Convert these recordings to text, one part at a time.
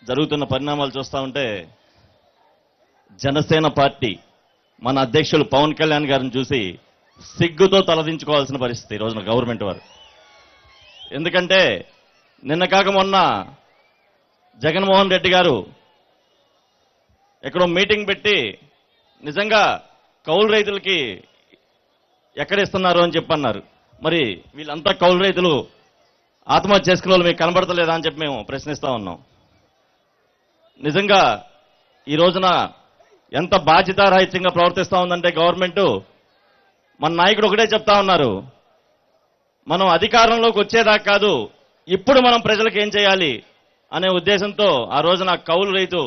జరుగుతున్న పరిణామాలు చూస్తూ ఉంటే జనసేన పార్టీ మన అధ్యక్షులు పవన్ కళ్యాణ్ గారిని చూసి సిగ్గుతో తలదించుకోవాల్సిన పరిస్థితి ఈ రోజున గవర్నమెంట్ వారు. ఎందుకంటే నిన్న కాక మొన్న జగన్మోహన్ రెడ్డి గారు ఎక్కడో మీటింగ్ పెట్టి నిజంగా కౌలు రైతులకి ఎక్కడ ఇస్తున్నారు అని చెప్పన్నారు. మరి వీళ్ళంతా కౌలు రైతులు ఆత్మహత్య చేసుకునే వాళ్ళు మీకు కనబడతలేదా అని చెప్పి మేము ప్రశ్నిస్తా ఉన్నాం. నిజంగా ఈ రోజున ఎంత బాధ్యతారాహిత్యంగా ప్రవర్తిస్తా ఉందంటే గవర్నమెంట్, మన నాయకుడు ఒకటే చెప్తా ఉన్నారు, మనం అధికారంలోకి వచ్చేదాకా కాదు, ఇప్పుడు మనం ప్రజలకు ఏం చేయాలి అనే ఉద్దేశంతో ఆ రోజున కౌలు రైతు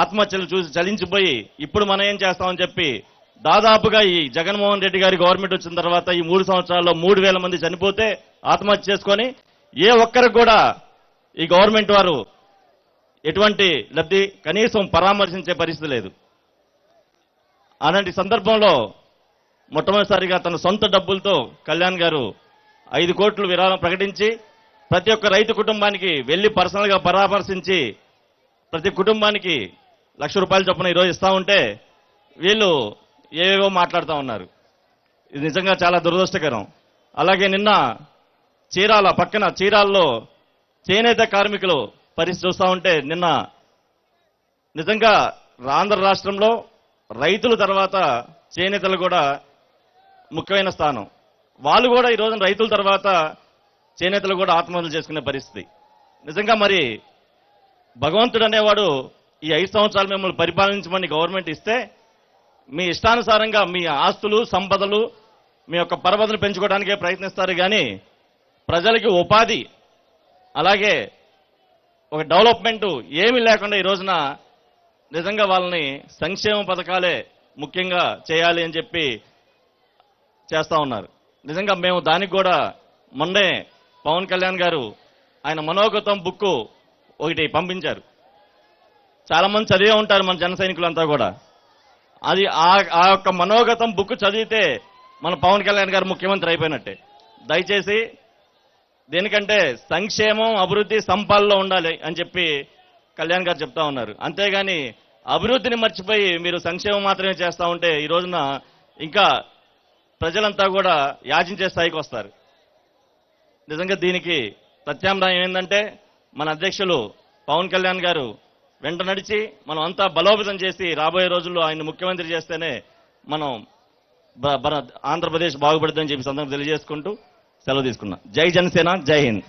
ఆత్మహత్యలు చూసి చలించిపోయి ఇప్పుడు మనం ఏం చేస్తామని చెప్పి దాదాపుగా ఈ జగన్మోహన్ రెడ్డి గారి గవర్నమెంట్ వచ్చిన తర్వాత ఈ 3 సంవత్సరాల్లో 3,000 మంది చనిపోతే ఆత్మహత్య చేసుకొని ఏ ఒక్కరికి కూడా ఈ గవర్నమెంట్ వారు ఎటువంటి లబ్ధి కనీసం పరామర్శించే పరిస్థితి లేదు. అలాంటి సందర్భంలో మొట్టమొదటిసారిగా తన సొంత డబ్బులతో కళ్యాణ్ గారు 5 కోట్లు విరాళం ప్రకటించి ప్రతి ఒక్క రైతు కుటుంబానికి వెళ్లి పర్సనల్గా పరామర్శించి ప్రతి కుటుంబానికి ₹1,00,000 చొప్పున ఈరోజు ఇస్తా ఉంటే వీళ్ళు ఏవేవో మాట్లాడుతూ ఉన్నారు. ఇది నిజంగా చాలా దురదృష్టకరం. అలాగే నిన్న చీరాల పక్కన చీరాల్లో చేనేత కార్మికులు పరిస్థితి చూస్తూ ఉంటే నిన్న నిజంగా ఆంధ్ర రాష్ట్రంలో రైతుల తర్వాత చేనేతలు కూడా ముఖ్యమైన స్థానం. వాళ్ళు కూడా ఈ రోజున రైతుల తర్వాత చేనేతలు కూడా ఆత్మహత్యలు చేసుకునే పరిస్థితి. నిజంగా మరి భగవంతుడు అనేవాడు ఈ 5 సంవత్సరాలు మిమ్మల్ని పరిపాలించమని గవర్నమెంట్ ఇస్తే మీ ఇష్టానుసారంగా మీ ఆస్తులు సంపదలు మీ యొక్క పరపతిని పెంచుకోవడానికే ప్రయత్నిస్తారు కానీ ప్రజలకి ఉపాధి అలాగే ఒక డెవలప్మెంట్ ఏమీ లేకుండా ఈ రోజున నిజంగా వాళ్ళని సంక్షేమ పథకాలే ముఖ్యంగా చేయాలి అని చెప్పి చేస్తా ఉన్నారు. నిజంగా మేము దానికి కూడా మొన్నే పవన్ కళ్యాణ్ గారు ఆయన మనోగతం బుక్ ఒకటి పంపించారు. చాలా మంది చదివే ఉంటారు మన జన సైనికులంతా కూడా. అది ఆ యొక్క మనోగతం బుక్ చదివితే మన పవన్ కళ్యాణ్ గారు ముఖ్యమంత్రి అయిపోయినట్టే. దయచేసి దేనికంటే సంక్షేమం అభివృద్ధి సంపాదనలో ఉండాలి అని చెప్పి కళ్యాణ్ గారు చెప్తా ఉన్నారు. అంతేగాని అభివృద్ధిని మర్చిపోయి మీరు సంక్షేమం మాత్రమే చేస్తూ ఉంటే ఈ రోజున ఇంకా ప్రజలంతా కూడా యాచించే స్థాయికి వస్తారు. నిజంగా దీనికి ప్రత్యామ్నాయం ఏంటంటే మన అధ్యక్షులు పవన్ కళ్యాణ్ గారు వెంట నడిచి మనం అంతా బలోపేతం చేసి రాబోయే రోజుల్లో ఆయన ముఖ్యమంత్రి చేస్తేనే మనం ఆంధ్రప్రదేశ్ బాగుపడుతుందని చెప్పి సందర్భంగా తెలియజేసుకుంటూ సెలవు తీసుకున్నాం. జై జనసేన, జై హింద్.